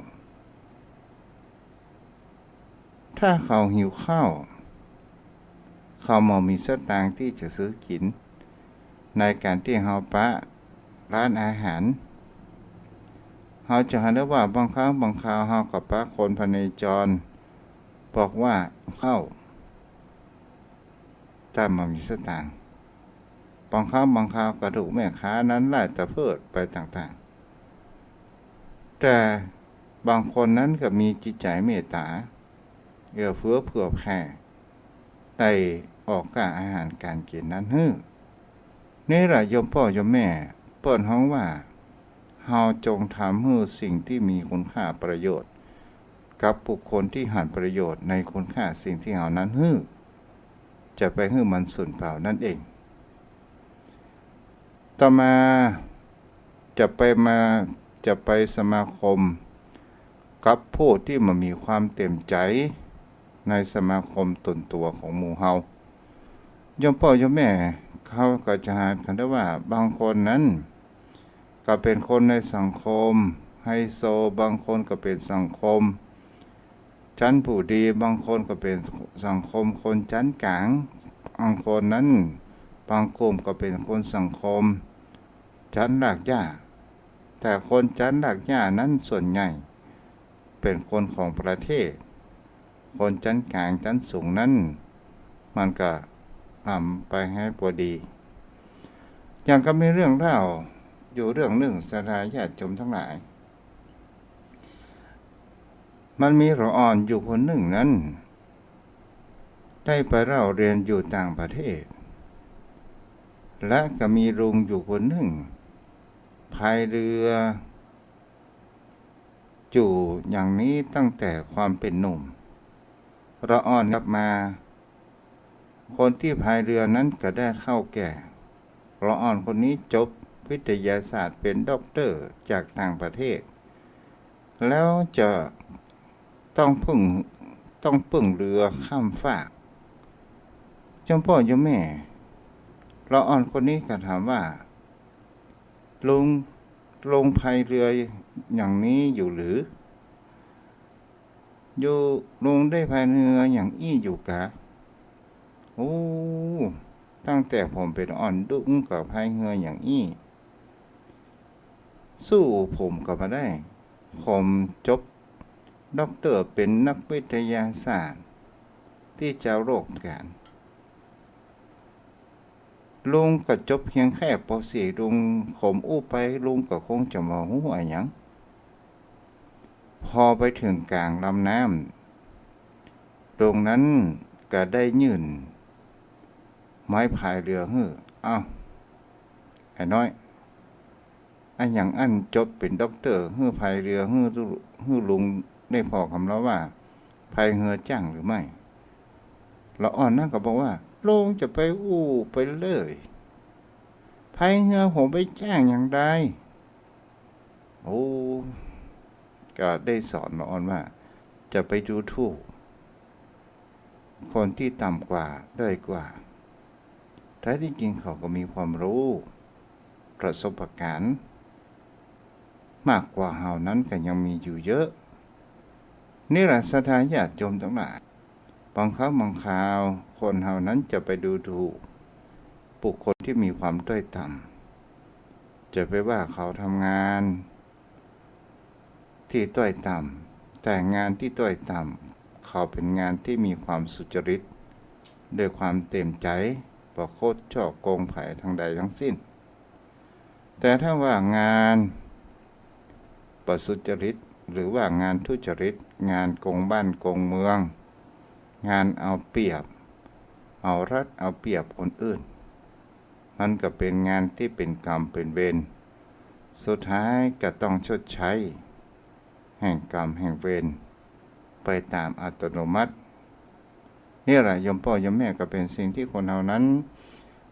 A: ถ้าเขาหิวข้าวเขาไม่มีสตางค์ที่จะซื้อกินในการที่เขาปะร้านอาหารเขาจะเห็นได้ว่าบางครั้งบางคราวเขากับปะคนพเนจรบอกว่าเข้าแต่ไม่มีสตางค์บางครั้งบางคราวกระดูกแม่ค้านั้นไล่ตะเพิดไปต่างๆแต่บางคนนั้นก็มีจิตใจเมตตาเอื้อเฟื้อเผื่อแผ่ได้ออกกาอาหารการกินนั้นนี่แหละโยมพ่อโยมแม่เปิดห้องว่าเฮาจงทำให้สิ่งที่มีคุณค่าประโยชน์กับบุคคลที่หันประโยชน์ในคุณค่าสิ่งที่เฮานั้นจะไปให้มันสูญเปล่านั่นเองต่อมาจะไปสมาคมกับผู้ที่มันมีความเต็มใจในสมาคมตนตัวของหมู่เฮาโยมพ่อโยมแม่เขาก็จะหากันได้ว่าบางคนนั้นก็เป็นคนในสังคมไฮโซบางคนก็เป็นสังคมชั้นผู้ดีบางคนก็เป็นสังคมคนชั้นกลางบางคนนั้นบางกลุ่มก็เป็นคนสังคมชั้นรากหญ้าแต่คนชั้นรากหญ้านั้นส่วนใหญ่เป็นคนของประเทศคนชั้นกลางชั้นสูงนั้นมันก็ทำไปให้พอดีอย่างก็มีเรื่องเล่าอยู่เรื่องหนึ่งศรัทธาญาติโยมทั้งหลายมันมีละอ่อนอยู่คนหนึ่งนั้นได้ไปเล่าเรียนอยู่ต่างประเทศและก็มีลุงอยู่คนหนึ่งพายเรืออยู่อย่างนี้ตั้งแต่ความเป็นหนุ่มละอ่อนกลับมาคนที่พายเรือนั้นก็ได้เท่าแก่ละอ่อนคนนี้จบวิทยาศาสตร์เป็นด็อกเตอร์จากต่างประเทศแล้วจะต้องพึ่งเรือข้ามฟาก โยมพ่อโยมแม่เราอ่อนคนนี้ก็ถามว่าลุงลงพายเรืออย่างนี้อยู่หรืออยู่ลุงได้พายเรืออย่างอี้อยู่กะโอ้ตั้งแต่ผมเป็นอ่อนดุ้งกับพายเรืออย่างอี้สู้ผมก็มาได้ผมจบด็อกเตอร์เป็นนักวิทยาศาสตร์ที่จะโรคกันลุงก็จบเพียงแค่ป .4 ลุงผมอู้ไปลุงก็คงจะมาหู้อะไรหยังพอไปถึงกลางลำน้ำตรงนั้นก็ได้ยื่นไม้พายเรือฮื้ออ้าวไอ้น้อยอันอย่างอันจบเป็นด็อกเตอร์ฮื้อพายเรือฮื้อลุงได้พอคำแล้วว่าพายเรือจ้างหรือไม่ละอ่อนนั่นก็บอกว่าลุงจะไปอู้ไปเลยพายเรือผมไปจ้างอย่างใดโอ้ก็ได้สอนละอ่อนว่าจะไปดูถูกคนที่ต่ำกว่าด้อยกว่าแท้ที่จริงเขาก็มีความรู้ประสบการณ์มากกว่าเฮานั้นก็ยังมีอยู่เยอะนี่แหละศรัทธาญาติโยมทั้งหลายบางครั้งบางคราวคนเฮานั้นจะไปดูถูกบุคคลที่มีความด้อยต่ำจะไปว่าเขาทำงานที่ด้อยต่ำแต่งานที่ด้อยต่ำเขาเป็นงานที่มีความสุจริตด้วยความเต็มใจบ่โคตรช่อโกงไผทางใดทั้งสิ้นแต่ถ้าว่างานประสุจริตหรือว่างานทุจริตงานโกงบ้านโกงเมืองงานเอาเปรียบเอารัดเอาเปรียบคนอื่นมันก็เป็นงานที่เป็นกรรมเป็นเวรสุดท้ายก็ต้องชดใช้แห่งกรรมแห่งเวรไปตามอัตโนมัตินี่แหละโยมพ่อโยมแม่ก็เป็นสิ่งที่คนเหล่านั้น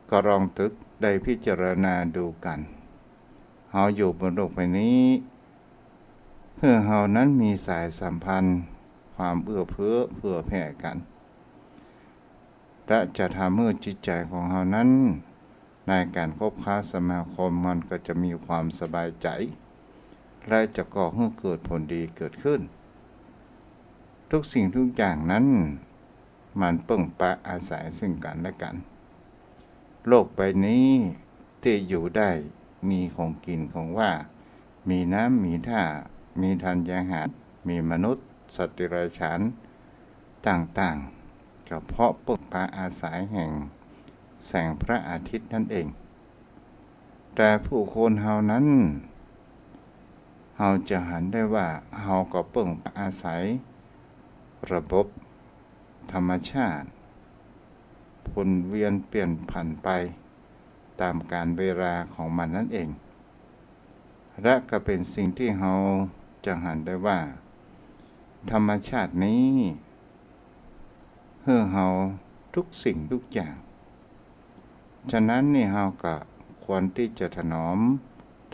A: ก็ลองตึกได้พิจารณาดูกันเฮาอยู่บนโลกใบนี้เพื่อเฮานั้นมีสายสัมพันธ์ความเอื้อเฟื้อแผ่กันและจะทำให้จิตใจของเฮานั้นในการคบค้าสมาคมมันก็จะมีความสบายใจและจะก่อให้เกิดผลดีเกิดขึ้นทุกสิ่งทุกอย่างนั้นมันปึ้งปะอาศัยซึ่งกันและกันโลกใบนี้ที่อยู่ได้มีของกินของว่ามีน้ำมีท่ามีธัญญาหารมีมนุษย์สัตว์เดรัจฉานต่างๆก็เพราะปึ้งปะอาศัยแห่งแสงพระอาทิตย์นั่นเองแต่ผู้คนเฮานั้นเฮาจะหันได้ว่าเฮาก็ปึ้งปะอาศัยระบบธรรมชาติหมุนเวียนเปลี่ยนผันไปตามกาลเวลาของมันนั่นเองและก็เป็นสิ่งที่เฮาจะหันได้ว่าธรรมชาตินี้ให้เฮาทุกสิ่งทุกอย่างฉะนั้นนี่เฮาก็ควรที่จะถนอม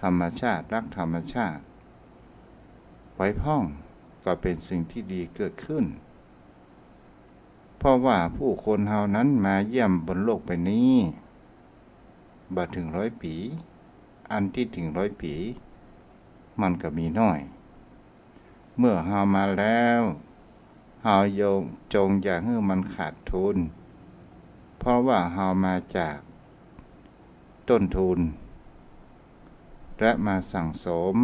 A: ธรรมชาติรักธรรมชาติไว้พ้องก็เป็นสิ่งที่ดีเกิดขึ้นเพราะว่าผู้คนเฮานั้นมาเยี่ยมบนโลกใบนี้บ่ถึง100 ปีอันที่ถึง100 ปีมันก็มีน้อยเมื่อเฮามาแล้วเฮาจงอย่าให้มันขาดทุนเพราะว่าเฮามาจากต้นทุนและมาสั่งสม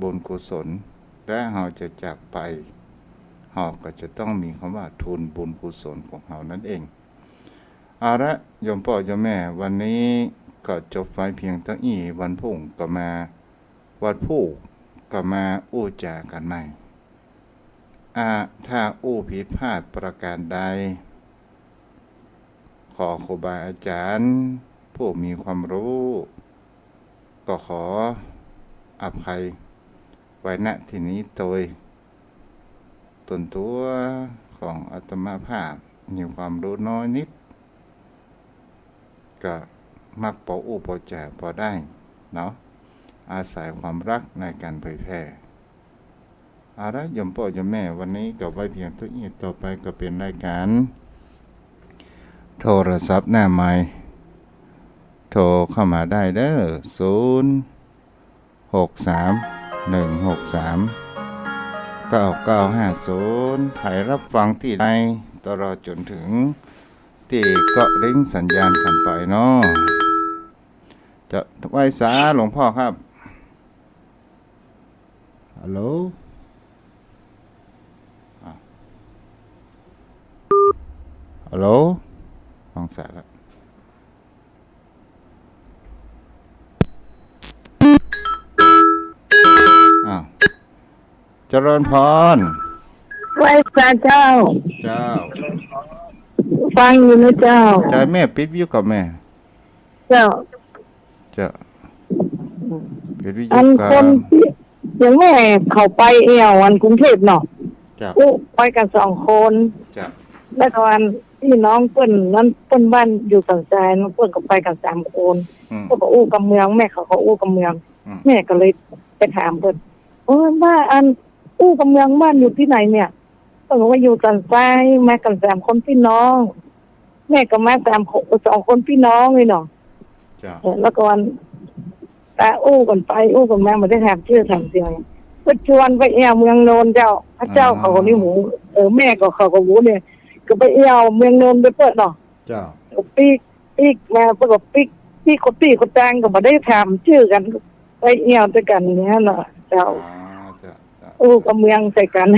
A: บุญกุศลและเฮาจะจากไปเฮาก็จะต้องมีคำว่าทุนบุญกุศลของเฮานั่นเองเอาละโยมพ่อโยมแม่วันนี้ก็จบไว้เพียงเท่านี้วันพรุ่งก็มาวันพุธก็มาอู้จากันใหม่ถ้าอู้ผิดพลาดประการใดขอครูบาอาจารย์ผู้มีความรู้ก็ขออภัยไว้ณที่นี้โดยตนตัวของอาตมาภาพมีความรู้น้อยนิดก็มักพออู้พอแจพอได้เนาะอาศัยความรักในการเผยแพร่เอาละโยมพ่อโยมแม่วันนี้ก็ไว้เพียงเท่านี้ต่อไปก็เป็นรายการ โทรศัพท์หน้าไมค์โทรเข้ามาได้เด้อ0631639950ใครรับฟังที่ใดตลอดจนถึงที่เกาะริ้งสัญญาณกันไปเนาะจะไหว้สาหลวงพ่อครับฮัลโหลฮัลโหลฟังสายแล้วอ้าวเจริญพร
B: ไหว้พระเจ้า
A: เจ้า
B: ฟังอยู่นะเจ้า
A: ใจแม่ปิดวิทยุกับแม่
B: เจ้า
A: จะปิดวิท
B: อั
A: ยุ
B: น
A: กั
B: คน
A: บ
B: ที่อย่างแม่เข้าไปเอี่ยวอันกรุงเทพเนาะ
A: จ้า
B: ไปกัน2 คน
A: จ้า
B: แล้วก็อันพี่น้องเปิ้นนั้นเปิ้นบ้านอยู่สังใจน้องเปิ้นก็ไปกัน3 คนก็บอกอู้กับเมืองแม่เขาอู้กับเมืองแม่ก็เลยไปถามเปิ้นบ้านอันอู้กับเมืองบ้านอยู่ที่ไหนเนี่ยเปิ้นบอกว่าอยู่สังใจแม่กัน3 คนพี่น้องแม่ก็มา2 คนพี่น้องเลยเนาะ
A: จ้า
B: แล้วก็แต่อู้กันไปอู้กันมาไม่ได้ถามชื่อถามเสียงก็ชวนไปเอี่ยวเมืองโนนเจ้าพระเจ้าเขาคนนี้หูแม่ก็เขาก็หูเนี่ยก็ไปเอี่ยวเมืองโนนไปเปิดเนาะ
A: จ้า
B: ปีกมาประกบปีกคนแตงก็ไม่ได้ถามชื่อกันไปเอี่ยวด้วยกันเนี่ยเนาะเจ้า
A: จ้าจ้า
B: อู้กับเมืองใส่กัน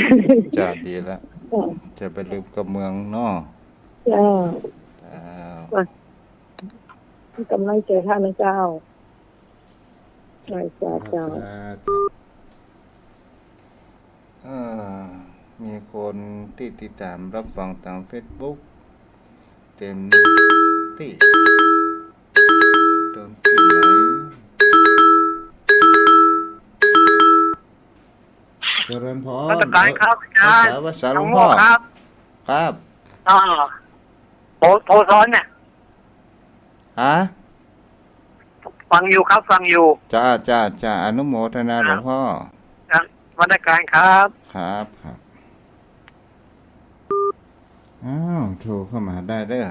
A: จ้าดีแล้วจะไปลืมกับเมืองเนาะ
B: เจ้า
A: จ้าก
B: ำลังใจท่านนะเจ้าใช่เจ้า
A: จ้ามีคนที่ติดตามรับฟังทาง Facebook เต็มที่โดนที่ไหนเจริญพร
C: รัชกาลครับอาจารย์
A: ภาษาหลวงพ่อ
C: ครับ
A: ครับ
C: โพซ้อนเนี่ย
A: ฮะ
C: ฟังอยู่ครับฟังอยู่
A: จ้าอนุโมทนาหลวงพ่อ
C: รัชการครับ
A: ครับอ้าวโทรเข้ามาได้เด้อ0631639950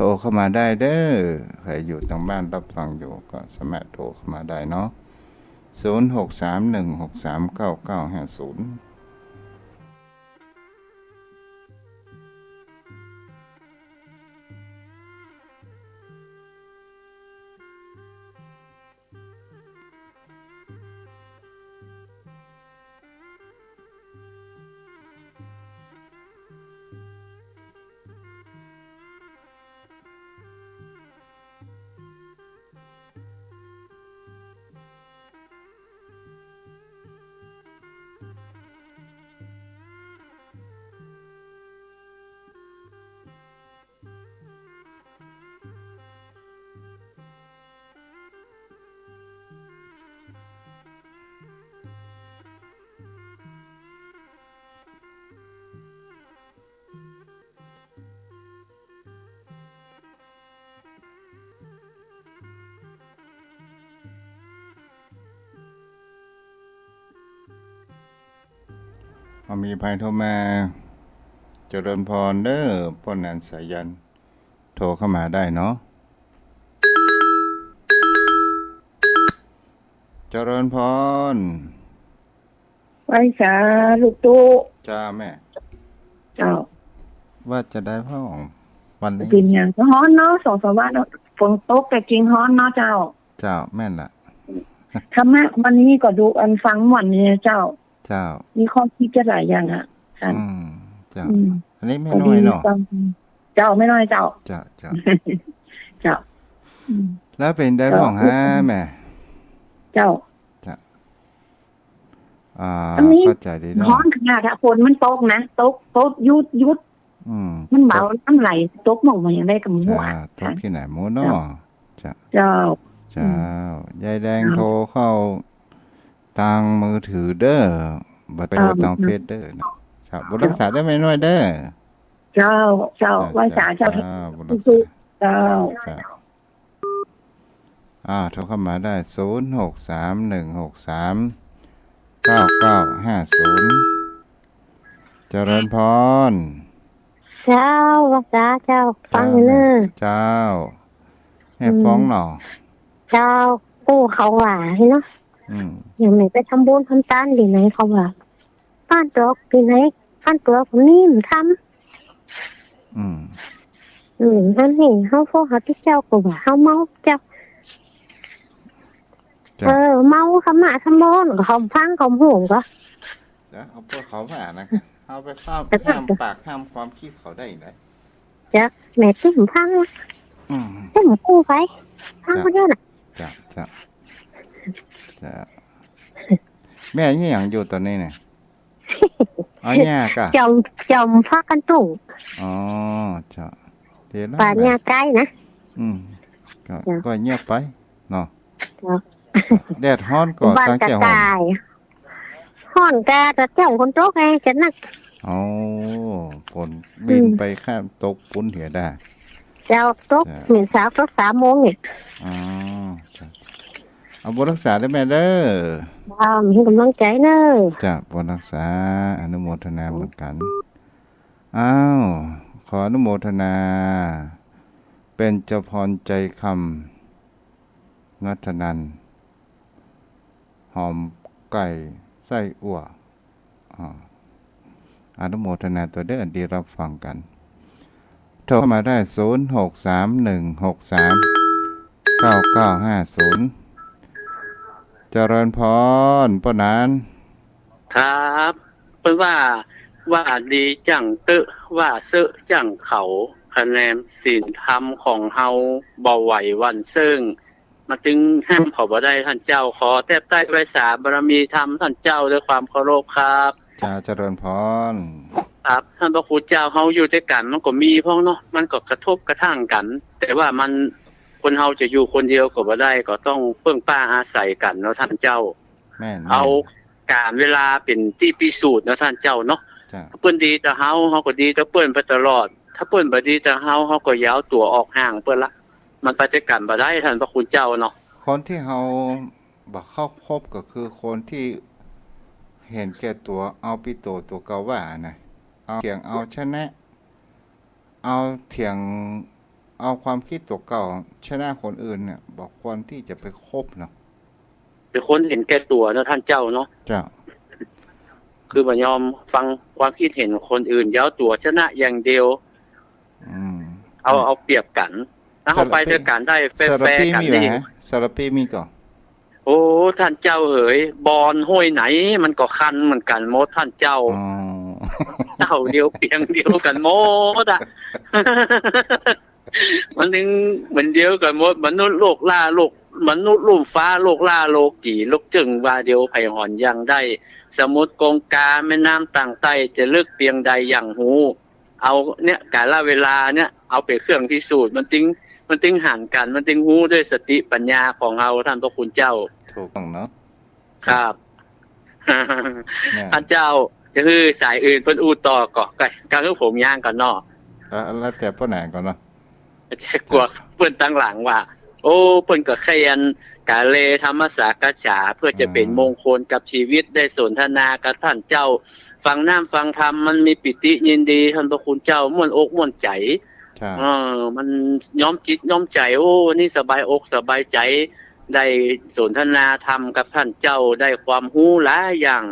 A: โทรเข้ามาได้เด้อใครอยู่ทางบ้านรับฟังอยู่ก็สามารถโทรเข้ามาได้เนาะ0631639950มีภัยโทรมาเจริญพรเด้อพ่อนันสายันโทรเข้ามาได้เนาะเจริญพร
B: ไหว้สาลูกตู้
A: จ้าแม่
B: เจ้า
A: ว่าจะได้พ่อวันนี้
B: กินอย่างก็ฮ้อนเนาะ2-3 วันฝนตกแต่จริงฮ้อนเนาะเจ้า
A: เจ้าแม่นล่ะ
B: ธรรมะวันนี้ก็ดูอันฟังวันนี้เจ้า
A: เจ้า
B: มีข้อคิดจะหลายอย่างอ่ะค่ะ
A: เจ้าอันนี้ไม่น้อยเนาะ
D: เจ้าไม่น้อยเจ้า
A: จ้ะจ้ะ
D: เจ้าอืม
A: แล้วเป็นได้บ้องฮะแม่
D: เจ้า อันนี้
A: เข้าใจดีเนาะ
D: ร้อนขนาดอะฝนมันตกนะตกยุด
A: อืม
D: มันเบาน้ำไหลตกหมองมาอย่างได้กับหัว
A: จ้ะตกที่ไหนหมูเนาะจ้ะ
D: เจ้า
A: จ้ายายแดงโทรเข้าทางมือถือเด้อบ่ไปโทรทางเฟซเด้อนะครับบ่รักษาได้ไหมน้อยเด้อ
D: เจ้าไหว้สาเจ้า
A: บ่รัก
D: สุ
A: ษา
D: เจ้า
A: จ้ะโทรเข้ามาได้0631639950เจริญพร
E: เจ้าว่าษาเจ้าฟังเนอ
A: เจ้าแม่ฟ้องหนอ
E: เจ้าปู่เขาว่าเนาะ
A: อืม
E: อย่างไหนไปทำบุญทำทานดีไหนเขาว่าบ้านดอกดีไหนบ้านตัวผมนี่มันท
A: อืม
E: ำอันนี้เขาพวกเขาที่เจ้าก็ว่าเขาเมาเจ้า
A: จ้ะ
E: เมาขมาทำบุญก็เขาฟังเขาห่วงก็
A: แล้วเอาพวกเขาผ่านะครับเอาไปห้ามปากห้ามความคิดเขาได้ไหน
E: จ้ะแม่ที่ผมฟัง
A: อืม
E: ที่ผมกู้ไปฟังเขาเยอะน่ะ
A: จ้ะแม่ยี่หยังอยู่ตอนนี้เนี่ยเอาแย่กะ
E: จอมพักกันตุ่ง
A: อ๋อจ้ะเดี๋ยวนะ
E: ป่าญาใกล้นะ
A: อืมก็
E: จ้ะ
A: ก็เงียบไปเนาะ
E: จ้ะ
A: แดดฮ้อนก่อน
E: บ้าน
A: สัง
E: กระ
A: เกต
E: ต่ายห่อนกาจะเจ้าคนโตกไงฉันน่ะ
A: อ๋อฝนบินไปข้ามตกปุ้นเหียได้
E: เจ้าตกเหมือนสาวตก3 โมงเนี่ย
A: อ๋อจ้ะเอาบุญรักษาได้ไหมเด้อ
E: มีกำลังใจเนอะ
A: จ้ะบุญรักษาอนุโมทนาเหมือนกันอ้าว ขออนุโมทนา เป็นเจ้าพรใจคำนัทนันท์หอมไก่ไส้อั่วอนุโมทนาตัวเด้อดีรับฟังกัน โทรเข้ามาได้0631639950เจริญพรป้านาน
C: ครับเพิ่นว่าดีจังตึว่าเซอะจังเขาคะแนนศีลธรรมของเฮาบ่ไหววันซึ่งมาถึงห้ามเขาบ่ได้ท่านเจ้าขอแทบใต้ไว้สาบารมีธรรมท่านเจ้าด้วยความเคารพครับ
A: จ้าเจริญพร
C: ครับท่านพระครูเจ้าเฮาอยู่ด้วยกันมันก็มีพ้องเนาะมันก็กระทบกระทั่งกัน แต่ว่ามันคนเฮาจะอยู่คนเดียวก็บ่ได้ก็ต้องเพิ่งป้าอาศัยกันเนาะท่านเจ้า
A: แม่น
C: เอาการเวลาเป็นที่พิสูจน์เนาะท่านเจ้าเนาะ
A: จ้า
C: ถ้าเปิ้นดีแต่เฮาก็ดีแต่เปิ้นไปตลอด ถ้าเปิ้นบ่ดีแต่เฮาก็ยาวตัวออกห่างเปิ้นละมันไปด้วยกันบ่ได้ท่านพระคุณเจ้าเนาะ
A: คนที่เฮาบักเข้าคบก็คือคนที่เห็นแก่ตัวเอาปิโตตัวเก่าว่านะเอาเถียงเอาชนะ เอาเถียงเอาความคิดตัวเก่าชนะคนอื่นเนี่ยบอกควรที่จะไปคบเนาะ
C: เป็นคนเห็นแก่ตัวเนาะท่านเจ้าเนาะ
A: จ้า
C: คือบ่ยอมฟังความคิดเห็นคนอื่นยาวตัวชนะอย่างเดียว
A: อืม
C: เอาเปรียบกันถ้าเฮาไปด้วยกันได้แฟ
A: สาร
C: ร์
A: ปี
C: ๆกัน
A: มี
C: นี่
A: ไหมสารปีมีก่อน
C: โอ้ท่านเจ้าเอ๋ยบอนห้วยไหนมันก็คันเหมือนกันหมดท่านเจ้า
A: อ๋อ
C: เจ้าเดียวเปียงเดียวกันหมดอ่ะ มันถึงเหมือนเดียวกันหมดมนุษย์โลกล่าโลกมนุษย์ลุ่มฟ้าโลกล่าโลกีโลกจึงว่าเดียวไผ่หอนยังได้ สมุทรกงกาแม่น้ำต่างใต้จะลึกเพียงใดอย่างหูเอาเนี่ยกาลเวลาเนี่ยเอาไปเครื่องพิสูจน์มันติ้งห่างกันมันติ้งหูด้วยสติปัญญาของเราท่านพระคุณเจ้า
A: ถูกต้องเนาะ
C: ครับ
A: แม่
C: ท่านเจ้าจะคือสายอื่นเพิ่นอู้ต่อก็การคือผมย่างกันเนาะ
A: แล้วแต่ป้าแหนก่อนเนาะ
C: จะกลัวเพิ่นตั้งหลังว่า โอ้เพิ่นก็เขียนกาเลธรรมสากฉาเพื่อจะเป็นมงคลกับชีวิตได้สนทนากับท่านเจ้า ฟังน้ำฟังธรรมมันมีปิติยินดีท่านพระคุณเจ้าม่วนอกม่วนใจ
A: ใช่
C: มันย้อมจิตย้อมใจโอ้นี่สบายอกสบายใจได้สนทนาธรรมกับท่านเจ้าได้ความรู้หลายอย่าง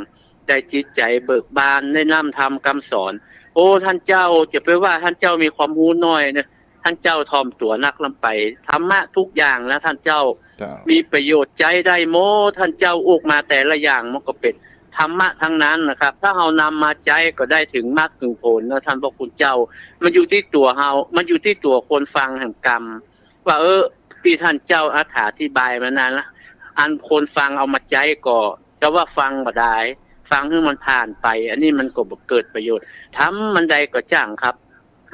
C: ได้จิตใจเบิกบานได้นำธรรมคำสอน โอ้ท่านเจ้าจะไปว่าท่านเจ้ามีความรู้น้อยนะท่านเจ้าทอมตัวนักลำไปธรรมะทุกอย่างแล้วท่านเจ้า
A: เจ้า
C: มีประโยชน์ใจได้โมท่านเจ้าอุกมาแต่ละอย่างมันก็เป็น ธรรมะทั้งนั้นนะครับถ้าเรานำมาใจก็ได้ถึงมรรคถึงผลนะท่านพระคุณเจ้ามันอยู่ที่ตัวเรามันอยู่ที่ตัวคนฟังแห่งกรรมว่าที่ท่านเจ้าอธิบายมานานละอันคนฟังเอามาใจก็จะว่าฟังบ่ได้ฟังให้มันผ่านไปอันนี้มันก็บ่เกิดประโยชน์ทำมันใดก็จ้างครับ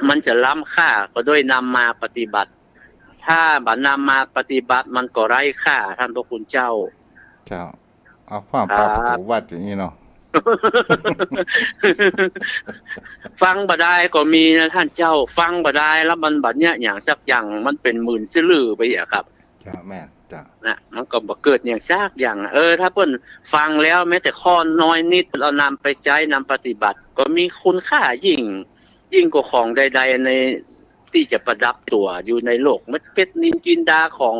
C: มันจะล้ำค่าก็ด้วยนำมาปฏิบัติถ้าบ่นำมาปฏิบัติมันก็ไร้ค่าท่านพระคุณเจ้า
A: เจ้าเอาความปาประตูวัดอย่างนี้เนาะ
C: ฟังบ่ได้ก็มีนะท่านเจ้าฟังบ่ได้แล้วมันบัดเนี้ยอย่างสักอย่างมันเป็นหมื่นซื่อลือไปอ่ะครับ
A: เจ้าแม่นเจ้า
C: นะมันก็บ่เกิดอย่างซากอย่างถ้าเพิ่นฟังแล้วแม้แต่ข้อน้อยนิดเรานำไปใช้นำปฏิบัติ ก็มีคุณค่ายิ่งกว่าของใดๆในที่จะประดับตัวอยู่ในโลกมันเพชรนินจินดาของ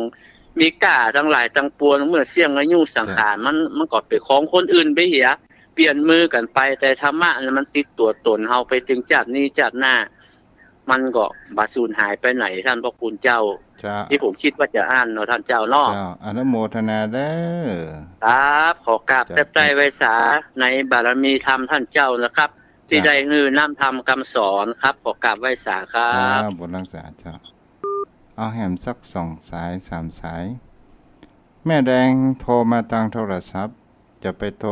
C: มีค่าทั้งหลายทั้งปวงเมื่อเสี่ยงอายุสังขารมันก็เป็นของคนอื่นไปเหียเปลี่ยนมือกันไปแต่ธรรมะมันติดตัวตนเฮาไปถึงชาตินี้ชาติหน้ามันก็บ่สูญหายไปไหนท่านพระคุณเจ้าที่ผมคิดว่าจะอ่านเนาะท่านเจ้าเนาะ
A: เจ้าอนุโมทนาเด้อ
C: ครับขอกราบแต่ใจไว้สาในบารมีธรรมท่านเจ้านะครับ ที่ได้ฮือน้ำธรรมคำสอนครับขอกราบไว้สาครับ
A: บุญรักษาเจ้าเอาแหมสัก2 สาย 3 สาย แม่แดงโทรมาทางโทรศัพท์จะไปโทร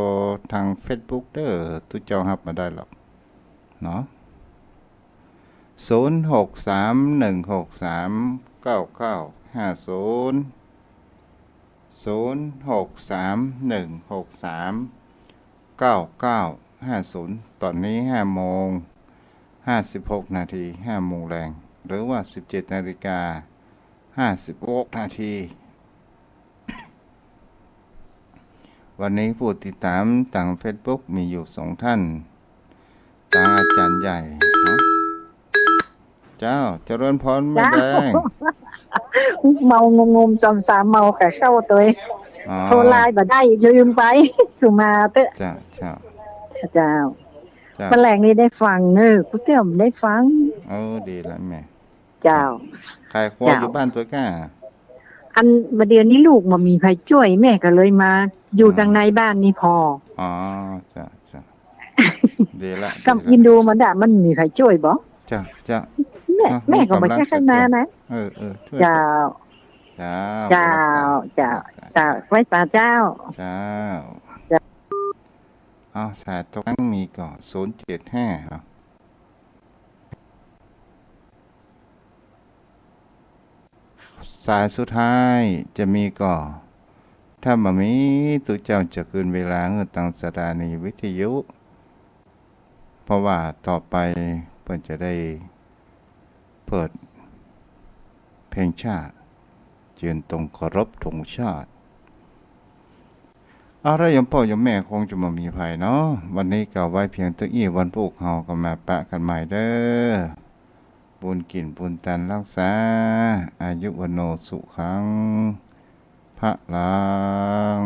A: ทาง Facebook เด้อทุกเจ้ารับมาได้หรอกเนาะ0631639950ตอนนี้5:56 นาที5 โมงแรงหรือว่า17:56 นาทีวันนี้ผู้ติดตามทาง Facebook มีอยู่2 ท่านทางอาจารย์ใหญ่เนาะเจ้าเจริญพรแม่แดง
D: เมางมจอมสามเมาแต่เศร้าตัวเอง
A: อ๋อ
D: โทรไลน์บ่ได้ลืมไป สุมาเตอะ
A: เจ้าเจ้า
D: เจ้า
A: เจ้า
D: แมลงนี้ได้ฟังเนอะกูเตี้ยมได้ฟัง
A: ดีแล้วแม่
D: เจ้า
A: ขายครัวอยู่บ้านตัวก้า
D: อันบัดเดี๋ยวนี้ลูกมามีไผช่วยแม่ก็เลยมา อยู่ดังในบ้านนี่พอ
A: อ๋อเจ้าเจ้าดีละ
D: กับอินโดมันดะมันมีไผช่วยบ่
A: เจ้าเจ้า
D: แม่ก็บ่ใช่ข้างหน้านะ
A: ช่วย
D: เจ้า
A: เจ้า
D: เจ้า เจ้า เจ้า ไว้สาเจ้า
A: เจ้าเอาสายตรงนั้นมีก่อน075ครับสายสุดท้ายจะมีก่อถ้าบ่มีตุเจ้าจะคืนเวลาเงินทางสถานีวิทยุเพราะว่าต่อไปเพิ่นจะได้เปิดเพลงชาติยืนตรงเคารพธงชาติอะไรยมพ่อยมแม่คงจะมามีภัยเนาะวันนี้ก็ไว้เพียงเท่านี้วันพวกเฮาก็มาปะกันใหม่เด้อบุญกินบุญตันรักษาอายุวโนสุขังพระลัง